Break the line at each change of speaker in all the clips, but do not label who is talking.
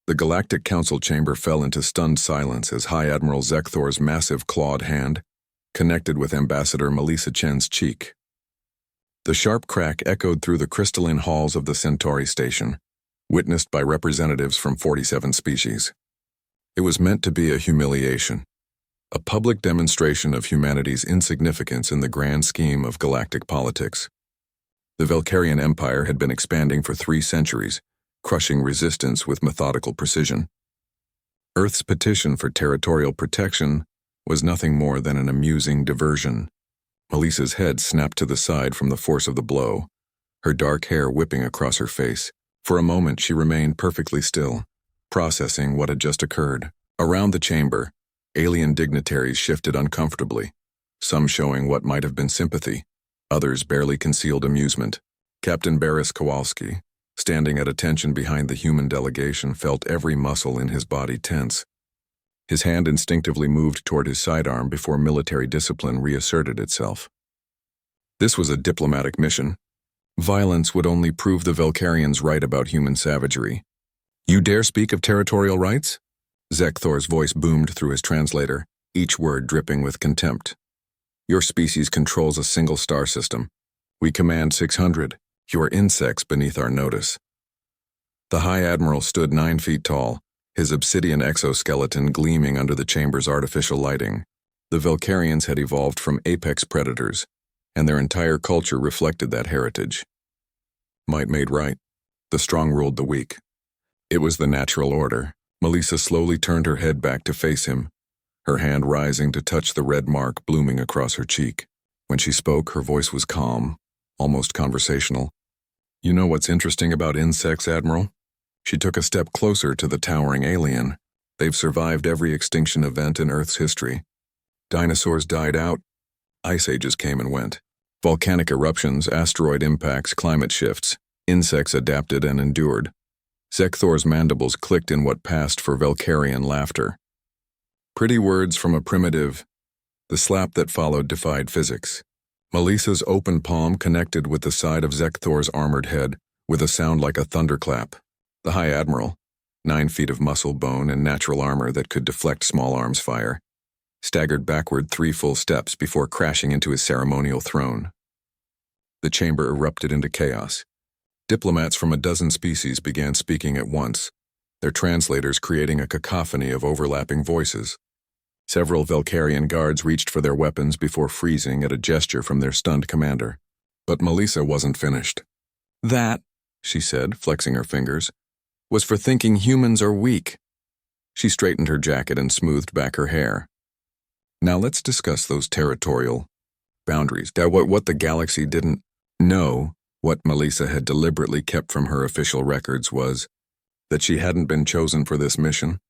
The Galactic Council chamber fell into stunned silence as High Admiral Zekthor's massive clawed hand connected with Ambassador Melissa Chen's cheek. The sharp crack echoed through the crystalline halls of the Centauri station, witnessed by representatives from 47 species. It was meant to be a humiliation, a public demonstration of humanity's insignificance in the grand scheme of galactic politics. The Valkyrian Empire had been expanding for 3 centuries, crushing resistance with methodical precision. Earth's petition for territorial protection was nothing more than an amusing diversion. Melissa's head snapped to the side from the force of the blow, her dark hair whipping across her face. For a moment she remained perfectly still, processing what had just occurred. Around the chamber, alien dignitaries shifted uncomfortably, some showing what might have been sympathy, others barely concealed amusement. Captain Boris Kowalski, standing at attention behind the human delegation, felt every muscle in his body tense. His hand instinctively moved toward his sidearm before military discipline reasserted itself. This was a diplomatic mission. Violence would only prove the Valkyrians right about human savagery. "You dare speak of territorial rights?" Zekthor's voice boomed through his translator, each word dripping with contempt. "Your species controls a single star system. We command 600. You are insects beneath our notice." The High Admiral stood 9 feet tall, his obsidian exoskeleton gleaming under the chamber's artificial lighting. The Valkyrians had evolved from apex predators, and their entire culture reflected that heritage. Might made right. The strong ruled the weak. It was the natural order. Melissa slowly turned her head back to face him, her hand rising to touch the red mark blooming across her cheek. When she spoke, her voice was calm, almost conversational. "You know what's interesting about insects, Admiral?" She took a step closer to the towering alien. "They've survived every extinction event in Earth's history. Dinosaurs died out. Ice ages came and went. Volcanic eruptions, asteroid impacts, climate shifts. Insects adapted and endured." Zekthor's mandibles clicked in what passed for Valkyrian laughter. Pretty words from a primitive. The slap that followed defied physics. Melissa's open palm connected with the side of Zekthor's armored head with a sound like a thunderclap. The High Admiral, 9 feet of muscle, bone, and natural armor that could deflect small arms fire, staggered backward 3 full steps before crashing into his ceremonial throne. The chamber erupted into chaos. Diplomats from a dozen species began speaking at once, their translators creating a cacophony of overlapping voices. Several Valkyrian guards reached for their weapons before freezing at a gesture from their stunned commander. But Melissa wasn't finished. "That," she said, flexing her fingers, "was for thinking humans are weak." She straightened her jacket and smoothed back her hair. "Now let's discuss those territorial boundaries." What the galaxy didn't know, what Melissa had deliberately kept from her official records, was that she hadn't been chosen for this mission,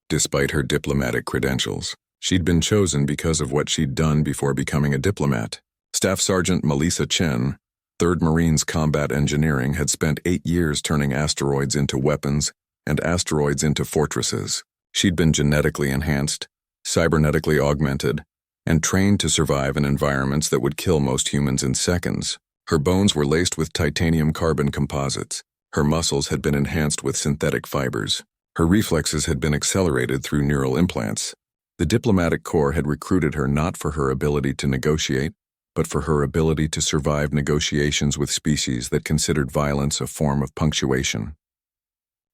despite her diplomatic credentials. She'd been chosen because of what she'd done before becoming a diplomat. Staff Sergeant Melissa Chen, 3rd Marines Combat Engineering, had spent 8 years turning asteroids into weapons and asteroids into fortresses. She'd been genetically enhanced, cybernetically augmented, and trained to survive in environments that would kill most humans in seconds. Her bones were laced with titanium-carbon composites. Her muscles had been enhanced with synthetic fibers. Her reflexes had been accelerated through neural implants. The diplomatic corps had recruited her not for her ability to negotiate, but for her ability to survive negotiations with species that considered violence a form of punctuation.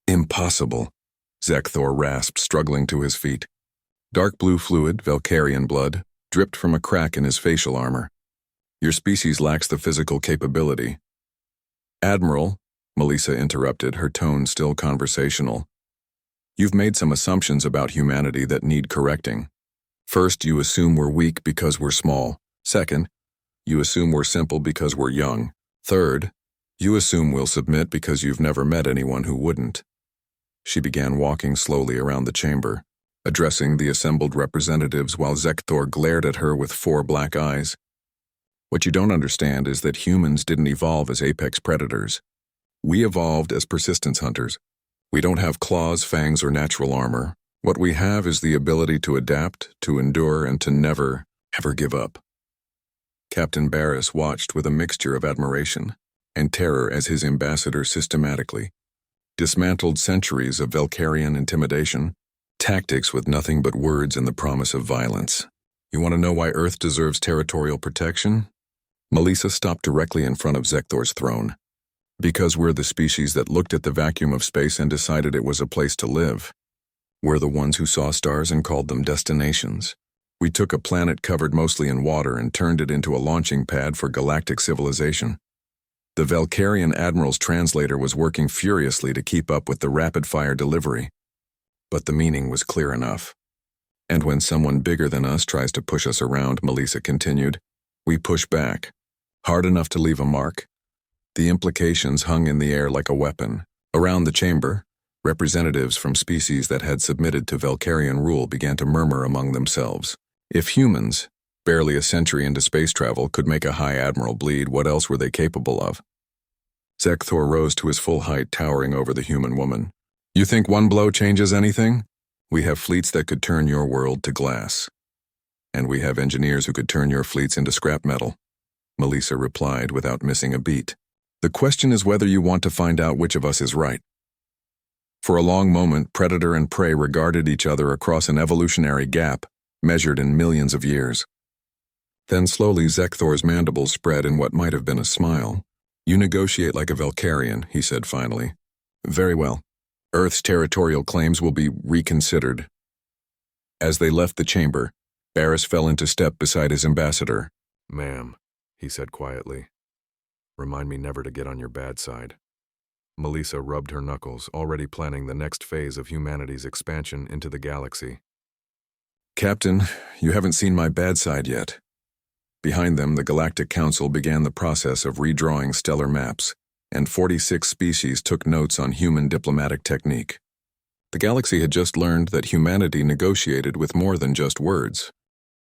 "Impossible," Zekthor rasped, struggling to his feet. Dark blue fluid, Valkyrian blood, dripped from a crack in his facial armor. "Your species lacks the physical capability." "Admiral," Melissa interrupted, her tone still conversational, "you've made some assumptions about humanity that need correcting. First, you assume we're weak because we're small. Second, you assume we're simple because we're young. Third, you assume we'll submit because you've never met anyone who wouldn't." She began walking slowly around the chamber, addressing the assembled representatives while Zekthor glared at her with 4 black eyes. "What you don't understand is that humans didn't evolve as apex predators. We evolved as persistence hunters. We don't have claws, fangs, or natural armor. What we have is the ability to adapt, to endure, and to never, ever give up." Captain Barris watched with a mixture of admiration and terror as his ambassador systematically, dismantled centuries of Valkyrian intimidation, tactics with nothing but words and the promise of violence. You want to know why Earth deserves territorial protection? Melissa stopped directly in front of Zekthor's throne. Because we're the species that looked at the vacuum of space and decided it was a place to live. We're the ones who saw stars and called them destinations. We took a planet covered mostly in water and turned it into a launching pad for galactic civilization. The Valkyrian Admiral's translator was working furiously to keep up with the rapid-fire delivery. But the meaning was clear enough. And when someone bigger than us tries to push us around, Melissa continued, we push back. Hard enough to leave a mark. The implications hung in the air like a weapon. Around the chamber, representatives from species that had submitted to Valkyrian rule began to murmur among themselves. If humans, barely a century into space travel, could make a High Admiral bleed, what else were they capable of? Zekthor rose to his full height, towering over the human woman. You think one blow changes anything? We have fleets that could turn your world to glass. And we have engineers who could turn your fleets into scrap metal, Melissa replied without missing a beat. The question is whether you want to find out which of us is right. For a long moment, predator and prey regarded each other across an evolutionary gap, measured in millions of years. Then slowly Zekthor's mandibles spread in what might have been a smile. You negotiate like a Valkyrian, he said finally. Very well. Earth's territorial claims will be reconsidered. As they left the chamber, Barris fell into step beside his ambassador. Ma'am, he said quietly. Remind me never to get on your bad side. Melissa rubbed her knuckles, already planning the next phase of humanity's expansion into the galaxy. Captain, you haven't seen my bad side yet. Behind them, the Galactic Council began the process of redrawing stellar maps, and 46 species took notes on human diplomatic technique. The galaxy had just learned that humanity negotiated with more than just words.